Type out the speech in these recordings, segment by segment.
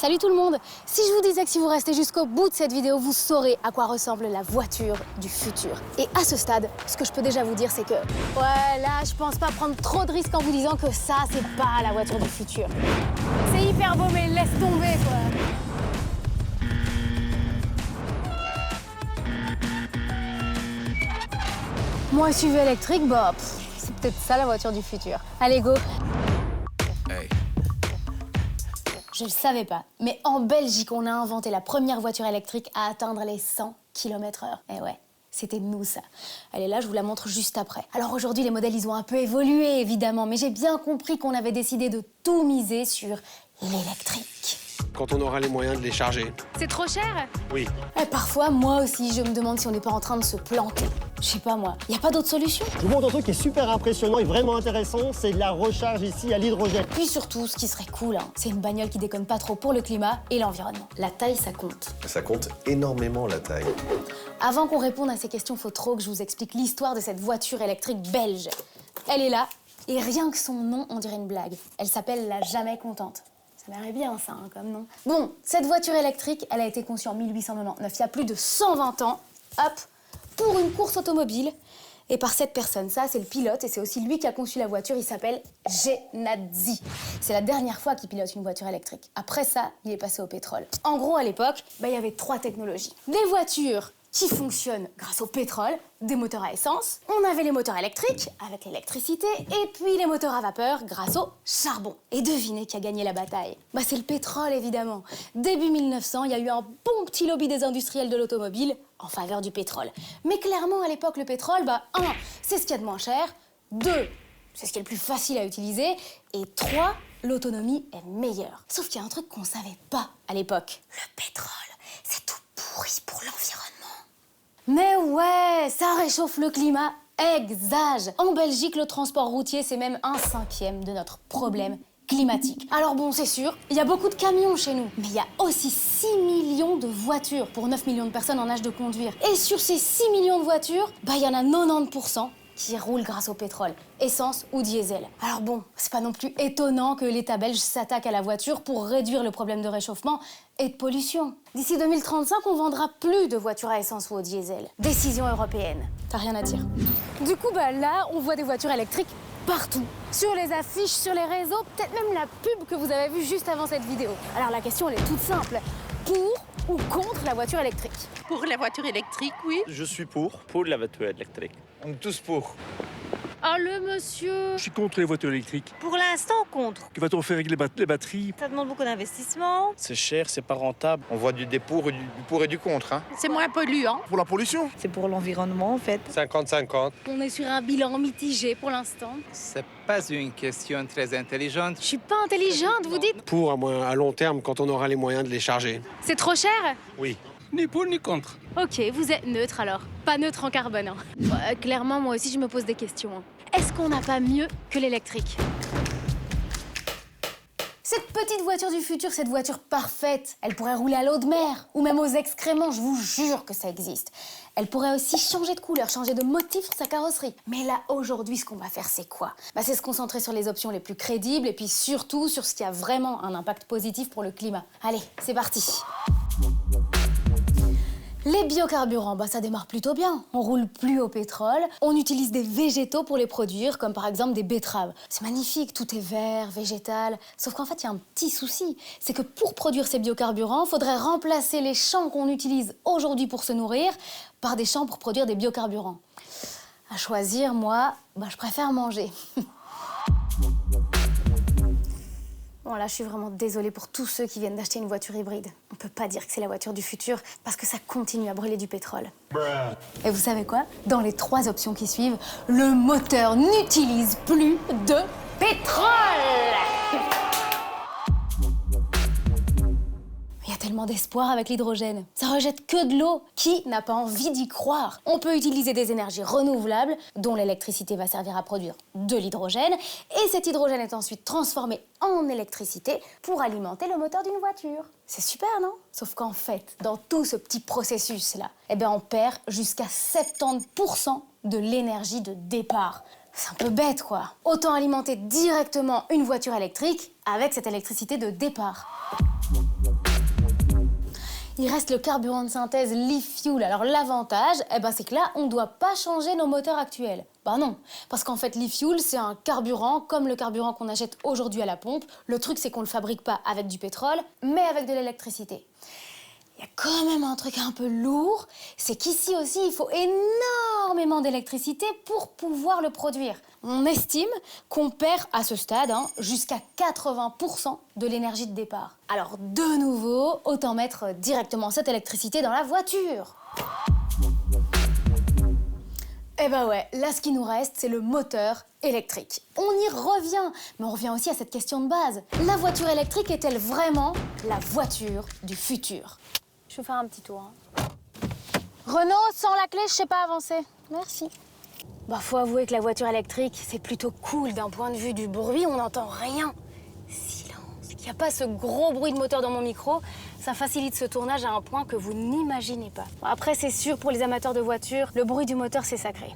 Salut tout le monde! Si je vous disais que si vous restez jusqu'au bout de cette vidéo, vous saurez à quoi ressemble la voiture du futur. Et à ce stade, ce que je peux déjà vous dire, c'est que... Ouais, là, je pense pas prendre trop de risques en vous disant que ça, c'est pas la voiture du futur. C'est hyper beau, mais laisse tomber, quoi. Moi, SUV électrique, bah, c'est peut-être ça la voiture du futur. Allez, go! Hey. Je le savais pas, mais en Belgique, on a inventé la première voiture électrique à atteindre les 100 km/h. Eh ouais, c'était nous, ça. Allez, là, je vous la montre juste après. Alors aujourd'hui, les modèles, ils ont un peu évolué, évidemment, mais j'ai bien compris qu'on avait décidé de tout miser sur l'électrique. Quand on aura les moyens de les charger. C'est trop cher? Oui. Et parfois, moi aussi, je me demande si on n'est pas en train de se planter. Je sais pas, moi. Y a pas d'autre solution? Je vous montre un truc qui est super impressionnant et vraiment intéressant, c'est de la recharge ici à l'hydrogène. Puis surtout, ce qui serait cool, hein, c'est une bagnole qui déconne pas trop pour le climat et l'environnement. La taille, ça compte. Ça compte énormément, la taille. Avant qu'on réponde à ces questions, faut trop que je vous explique l'histoire de cette voiture électrique belge. Elle est là, et rien que son nom, on dirait une blague. Elle s'appelle la Jamais Contente. Ça m'irait bien, ça, hein, comme nom. Bon, cette voiture électrique, elle a été conçue en 1899, il y a plus de 120 ans, hop, pour une course automobile, et par cette personne. Ça, c'est le pilote, et c'est aussi lui qui a conçu la voiture, il s'appelle Genadzi. C'est la dernière fois qu'il pilote une voiture électrique. Après ça, il est passé au pétrole. En gros, à l'époque, il y avait 3 technologies. Des voitures qui fonctionnent grâce au pétrole, des moteurs à essence. On avait les moteurs électriques, avec l'électricité, et puis les moteurs à vapeur grâce au charbon. Et devinez qui a gagné la bataille? C'est le pétrole, évidemment. Début 1900, il y a eu un bon petit lobby des industriels de l'automobile en faveur du pétrole. Mais clairement, à l'époque, le pétrole, 1, c'est ce qu'il y a de moins cher, 2, c'est ce qui est le plus facile à utiliser, et 3, l'autonomie est meilleure. Sauf qu'il y a un truc qu'on savait pas à l'époque. Le pétrole, c'est tout pourri pour l'environnement. Mais ouais, ça réchauffe le climat, exage. En Belgique, le transport routier, c'est même 1/5 de notre problème climatique. Alors bon, c'est sûr, il y a beaucoup de camions chez nous, mais il y a aussi 6 millions de voitures pour 9 millions de personnes en âge de conduire. Et sur ces 6 millions de voitures, il y en a 90% qui roulent grâce au pétrole, essence ou diesel. Alors bon, c'est pas non plus étonnant que l'État belge s'attaque à la voiture pour réduire le problème de réchauffement et de pollution. D'ici 2035, on vendra plus de voitures à essence ou au diesel. Décision européenne. T'as rien à dire. Du coup, là, on voit des voitures électriques partout. Sur les affiches, sur les réseaux, peut-être même la pub que vous avez vue juste avant cette vidéo. Alors la question, elle est toute simple. Pour ou contre la voiture électrique? Pour la voiture électrique, oui. Je suis pour. Pour la voiture électrique. On est tous pour. Ah, le monsieur. Je suis contre les voitures électriques. Pour l'instant, contre. Que va-t-on faire avec les batteries? Ça demande beaucoup d'investissement. C'est cher, c'est pas rentable. On voit des pour et du contre. Hein. C'est moins polluant. Pour la pollution. C'est pour l'environnement, en fait. 50-50. On est sur un bilan mitigé pour l'instant. C'est pas une question très intelligente. Je suis pas intelligente, vous dites? Pour à long terme, quand on aura les moyens de les charger. C'est trop cher? Oui. Ni pour ni contre. Ok, vous êtes neutre alors. Pas neutre en carbone. Hein. Ouais, clairement, moi aussi, je me pose des questions. Hein. Est-ce qu'on n'a pas mieux que l'électrique? Cette petite voiture du futur, cette voiture parfaite, elle pourrait rouler à l'eau de mer ou même aux excréments, je vous jure que ça existe. Elle pourrait aussi changer de couleur, changer de motif sur sa carrosserie. Mais là, aujourd'hui, ce qu'on va faire, c'est quoi? C'est se concentrer sur les options les plus crédibles et puis surtout sur ce qui a vraiment un impact positif pour le climat. Allez, c'est parti. Les biocarburants, ça démarre plutôt bien. On roule plus au pétrole, on utilise des végétaux pour les produire, comme par exemple des betteraves. C'est magnifique, tout est vert, végétal. Sauf qu'en fait, il y a un petit souci. C'est que pour produire ces biocarburants, il faudrait remplacer les champs qu'on utilise aujourd'hui pour se nourrir par des champs pour produire des biocarburants. À choisir, moi, je préfère manger. Bon, là, je suis vraiment désolée pour tous ceux qui viennent d'acheter une voiture hybride. On peut pas dire que c'est la voiture du futur parce que ça continue à brûler du pétrole. Et vous savez quoi? Dans les 3 options qui suivent, le moteur n'utilise plus de pétrole! Il y a tellement d'espoir avec l'hydrogène. Ça rejette que de l'eau. Qui n'a pas envie d'y croire? On peut utiliser des énergies renouvelables, dont l'électricité va servir à produire de l'hydrogène. Et cet hydrogène est ensuite transformé en électricité pour alimenter le moteur d'une voiture. C'est super, non? Sauf qu'en fait, dans tout ce petit processus-là, on perd jusqu'à 70% de l'énergie de départ. C'est un peu bête, quoi. Autant alimenter directement une voiture électrique avec cette électricité de départ. Il reste le carburant de synthèse l'e-fuel. Alors l'avantage, c'est que là, on ne doit pas changer nos moteurs actuels. Bah non, parce qu'en fait, l'e-fuel, c'est un carburant comme le carburant qu'on achète aujourd'hui à la pompe. Le truc, c'est qu'on ne le fabrique pas avec du pétrole, mais avec de l'électricité. Il y a quand même un truc un peu lourd, c'est qu'ici aussi, il faut énormément d'électricité pour pouvoir le produire. On estime qu'on perd à ce stade jusqu'à 80% de l'énergie de départ. Alors de nouveau, autant mettre directement cette électricité dans la voiture. Eh ben ouais, là ce qui nous reste, c'est le moteur électrique. On y revient, mais on revient aussi à cette question de base. La voiture électrique est-elle vraiment la voiture du futur ? Je vais faire un petit tour. Renaud, sans la clé, je sais pas avancer. Merci. Bah, faut avouer que la voiture électrique, c'est plutôt cool d'un point de vue du bruit, on n'entend rien. Silence. Il n'y a pas ce gros bruit de moteur dans mon micro, ça facilite ce tournage à un point que vous n'imaginez pas. Bon, après, c'est sûr, pour les amateurs de voitures, le bruit du moteur, c'est sacré.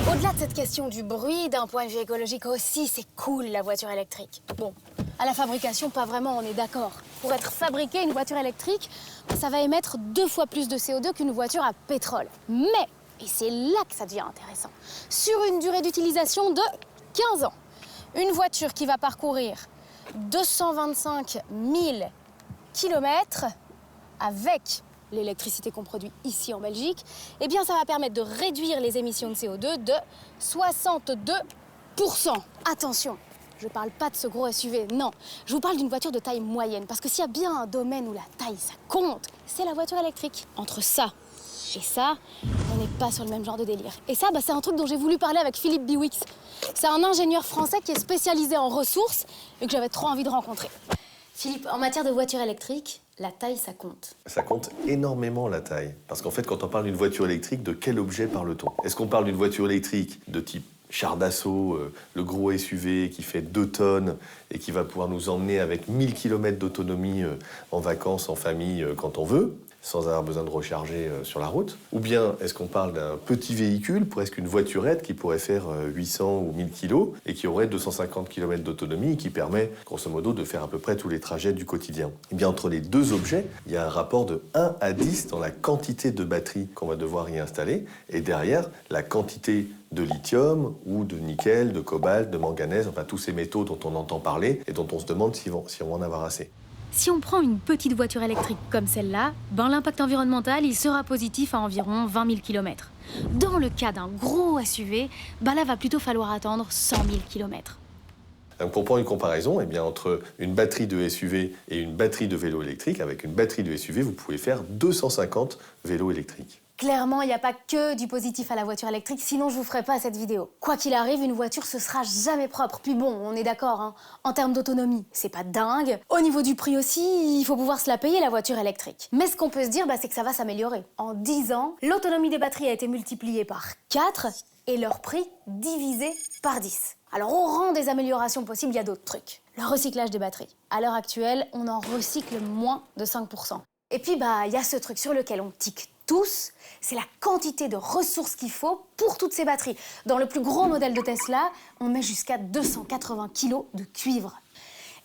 Au-delà de cette question du bruit, d'un point de vue écologique aussi, c'est cool la voiture électrique. Bon, à la fabrication, pas vraiment, on est d'accord. Pour être fabriquée, une voiture électrique, ça va émettre 2 fois plus de CO2 qu'une voiture à pétrole. Mais, et c'est là que ça devient intéressant, sur une durée d'utilisation de 15 ans, une voiture qui va parcourir 225 000 km avec l'électricité qu'on produit ici en Belgique, eh bien ça va permettre de réduire les émissions de CO2 de 62%. Attention, je ne parle pas de ce gros SUV, non. Je vous parle d'une voiture de taille moyenne, parce que s'il y a bien un domaine où la taille, ça compte, c'est la voiture électrique. Entre ça et ça, on n'est pas sur le même genre de délire. Et ça, c'est un truc dont j'ai voulu parler avec Philippe Biwix. C'est un ingénieur français qui est spécialisé en ressources et que j'avais trop envie de rencontrer. Philippe, en matière de voiture électrique, la taille, ça compte. Ça compte énormément, la taille. Parce qu'en fait, quand on parle d'une voiture électrique, de quel objet parle-t-on? Est-ce qu'on parle d'une voiture électrique de type char d'assaut, le gros SUV qui fait 2 tonnes et qui va pouvoir nous emmener avec 1000 km d'autonomie en vacances, en famille, quand on veut, sans avoir besoin de recharger sur la route? Ou bien est-ce qu'on parle d'un petit véhicule, presque une voiturette, qui pourrait faire 800 ou 1000 kg et qui aurait 250 km d'autonomie et qui permet, grosso modo, de faire à peu près tous les trajets du quotidien? Et bien, entre les deux objets, il y a un rapport de 1 à 10 dans la quantité de batterie qu'on va devoir y installer et derrière, la quantité de lithium ou de nickel, de cobalt, de manganèse, enfin tous ces métaux dont on entend parler et dont on se demande si on va en avoir assez. Si on prend une petite voiture électrique comme celle-là, l'impact environnemental il sera positif à environ 20 000 km. Dans le cas d'un gros SUV, là va plutôt falloir attendre 100 000 km. Donc pour prendre une comparaison, eh bien, entre une batterie de SUV et une batterie de vélo électrique, avec une batterie de SUV, vous pouvez faire 250 vélos électriques. Clairement, il n'y a pas que du positif à la voiture électrique, sinon je vous ferai pas cette vidéo. Quoi qu'il arrive, une voiture, ce sera jamais propre. Puis bon, on est d'accord, en termes d'autonomie, c'est pas dingue. Au niveau du prix aussi, il faut pouvoir se la payer, la voiture électrique. Mais ce qu'on peut se dire, c'est que ça va s'améliorer. En 10 ans, l'autonomie des batteries a été multipliée par 4 et leur prix divisé par 10. Alors au rang des améliorations possibles, il y a d'autres trucs. Le recyclage des batteries. À l'heure actuelle, on en recycle moins de 5%. Et puis, il y a ce truc sur lequel on tique tous, c'est la quantité de ressources qu'il faut pour toutes ces batteries. Dans le plus gros modèle de Tesla, on met jusqu'à 280 kg de cuivre.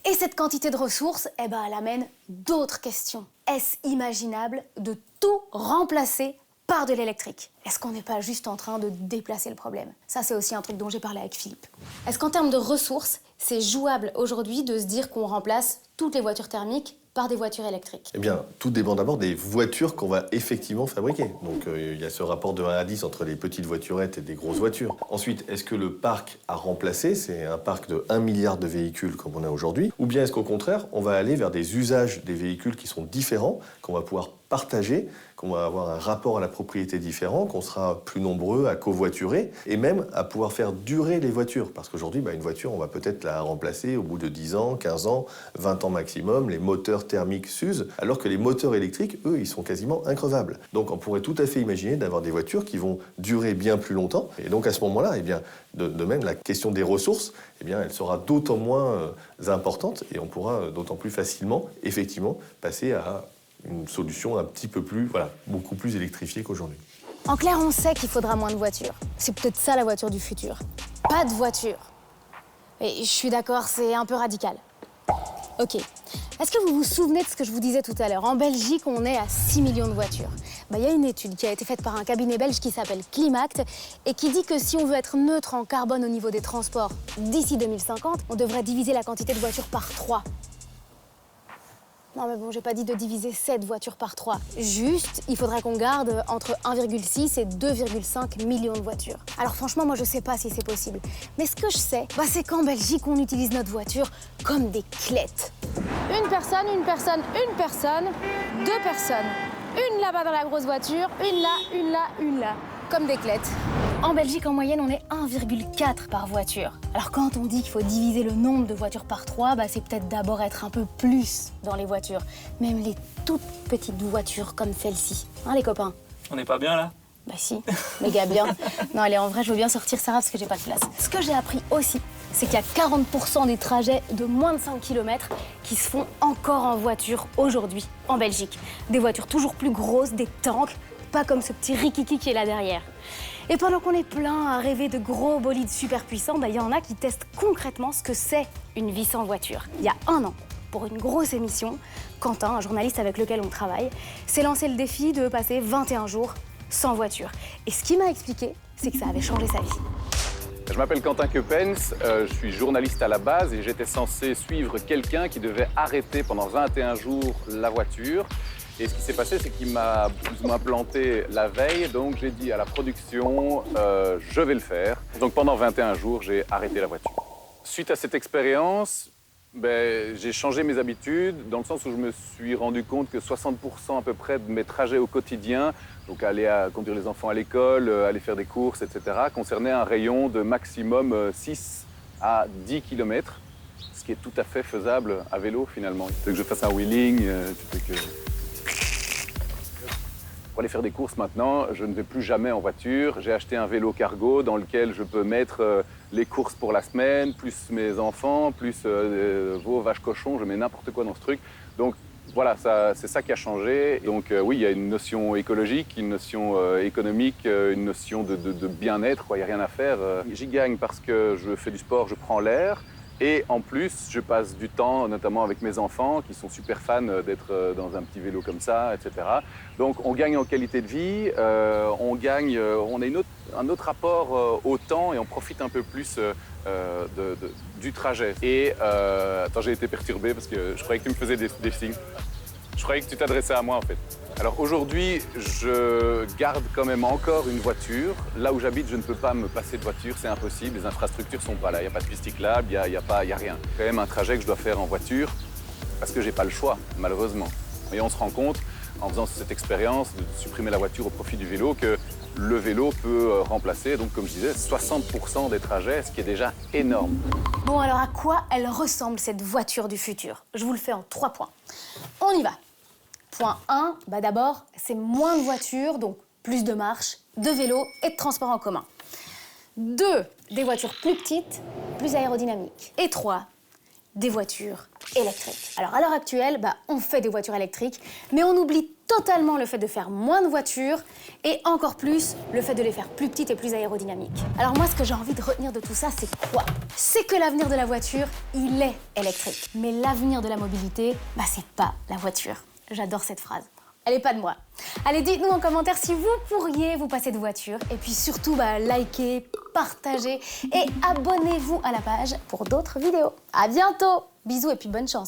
Et cette quantité de ressources, elle amène d'autres questions. Est-ce imaginable de tout remplacer par de l'électrique? Est-ce qu'on n'est pas juste en train de déplacer le problème? Ça, c'est aussi un truc dont j'ai parlé avec Philippe. Est-ce qu'en termes de ressources, c'est jouable aujourd'hui de se dire qu'on remplace toutes les voitures thermiques par des voitures électriques? Eh bien, tout dépend d'abord des voitures qu'on va effectivement fabriquer. Donc, il y a ce rapport de 1 à 10 entre les petites voiturettes et des grosses voitures. Ensuite, est-ce que le parc à remplacer, c'est un parc de 1 milliard de véhicules comme on a aujourd'hui? Ou bien est-ce qu'au contraire, on va aller vers des usages des véhicules qui sont différents, qu'on va pouvoir partager, qu'on va avoir un rapport à la propriété différent, qu'on sera plus nombreux à covoiturer et même à pouvoir faire durer les voitures. Parce qu'aujourd'hui, une voiture, on va peut-être la remplacer au bout de 10 ans, 15 ans, 20 ans maximum. Les moteurs thermiques s'usent, alors que les moteurs électriques, eux, ils sont quasiment increvables. Donc on pourrait tout à fait imaginer d'avoir des voitures qui vont durer bien plus longtemps. Et donc à ce moment-là, de même, la question des ressources, elle sera d'autant moins importante et on pourra d'autant plus facilement, effectivement, passer à une solution un petit peu plus, beaucoup plus électrifiée qu'aujourd'hui. En clair, on sait qu'il faudra moins de voitures. C'est peut-être ça la voiture du futur. Pas de voiture. Et je suis d'accord, c'est un peu radical. Ok. Est-ce que vous vous souvenez de ce que je vous disais tout à l'heure? En Belgique, on est à 6 millions de voitures. Il y a une étude qui a été faite par un cabinet belge qui s'appelle Climact et qui dit que si on veut être neutre en carbone au niveau des transports d'ici 2050, on devrait diviser la quantité de voitures par 3. Non mais bon, j'ai pas dit de diviser 7 voitures par 3. Juste, il faudrait qu'on garde entre 1,6 et 2,5 millions de voitures. Alors franchement, moi je sais pas si c'est possible. Mais ce que je sais, c'est qu'en Belgique, on utilise notre voiture comme des clettes. Une personne, une personne, une personne, 2 personnes. Une là-bas dans la grosse voiture, une là, une là, une là. Comme des clettes. En Belgique, en moyenne, on est 1,4 par voiture. Alors quand on dit qu'il faut diviser le nombre de voitures par 3, c'est peut-être d'abord être un peu plus dans les voitures. Même les toutes petites voitures comme celle-ci. Hein, les copains? On n'est pas bien là? Bah si, méga bien. Non, allez, en vrai, je veux bien sortir Sarah parce que j'ai pas de place. Ce que j'ai appris aussi, c'est qu'il y a 40% des trajets de moins de 5 km qui se font encore en voiture aujourd'hui, en Belgique. Des voitures toujours plus grosses, des tanks, pas comme ce petit rikiki qui est là derrière. Et pendant qu'on est plein à rêver de gros bolides super puissants, il y en a qui testent concrètement ce que c'est une vie sans voiture. Il y a 1 an, pour une grosse émission, Quentin, un journaliste avec lequel on travaille, s'est lancé le défi de passer 21 jours sans voiture. Et ce qu'il m'a expliqué, c'est que ça avait changé sa vie. Je m'appelle Quentin Keupens, je suis journaliste à la base et j'étais censé suivre quelqu'un qui devait arrêter pendant 21 jours la voiture. Et ce qui s'est passé, c'est qu'il m'a plus ou moins planté la veille, donc j'ai dit à la production, je vais le faire. Donc pendant 21 jours, j'ai arrêté la voiture. Suite à cette expérience, j'ai changé mes habitudes, dans le sens où je me suis rendu compte que 60% à peu près de mes trajets au quotidien, donc aller conduire les enfants à l'école, aller faire des courses, etc., concernaient un rayon de maximum 6 à 10 km, ce qui est tout à fait faisable à vélo finalement. Tu veux que je fasse un wheeling, tu veux que... Pour aller faire des courses maintenant, je ne vais plus jamais en voiture. J'ai acheté un vélo cargo dans lequel je peux mettre les courses pour la semaine, plus mes enfants, plus veaux, vaches, cochons, je mets n'importe quoi dans ce truc. Donc voilà, c'est ça qui a changé. Donc oui, il y a une notion écologique, une notion économique, une notion de bien-être, il n'y a rien à faire. J'y gagne parce que je fais du sport, je prends l'air. Et en plus, je passe du temps, notamment avec mes enfants, qui sont super fans d'être dans un petit vélo comme ça, etc. Donc, on gagne en qualité de vie, on a un autre rapport au temps et on profite un peu plus du trajet. Et, attends, j'ai été perturbé parce que je croyais que tu me faisais des signes. Je croyais que tu t'adressais à moi, en fait. Alors aujourd'hui, je garde quand même encore une voiture. Là où j'habite, je ne peux pas me passer de voiture, c'est impossible. Les infrastructures ne sont pas là. Il n'y a pas de piste cyclable, il n'y a rien. Quand même un trajet que je dois faire en voiture parce que je n'ai pas le choix, malheureusement. Et on se rend compte, en faisant cette expérience de supprimer la voiture au profit du vélo, que le vélo peut remplacer, donc comme je disais, 60% des trajets, ce qui est déjà énorme. Bon, alors à quoi elle ressemble cette voiture du futur? Je vous le fais en 3 points. On y va. Point 1, d'abord, c'est moins de voitures, donc plus de marches, de vélos et de transports en commun. 2, des voitures plus petites, plus aérodynamiques. Et 3, des voitures électriques. Alors à l'heure actuelle, on fait des voitures électriques, mais on oublie totalement le fait de faire moins de voitures et encore plus le fait de les faire plus petites et plus aérodynamiques. Alors moi, ce que j'ai envie de retenir de tout ça, c'est quoi? C'est que l'avenir de la voiture, il est électrique. Mais l'avenir de la mobilité, c'est pas la voiture. J'adore cette phrase. Elle est pas de moi. Allez, dites-nous en commentaire si vous pourriez vous passer de voiture. Et puis surtout, likez, partagez et abonnez-vous à la page pour d'autres vidéos. À bientôt. Bisous et puis bonne chance.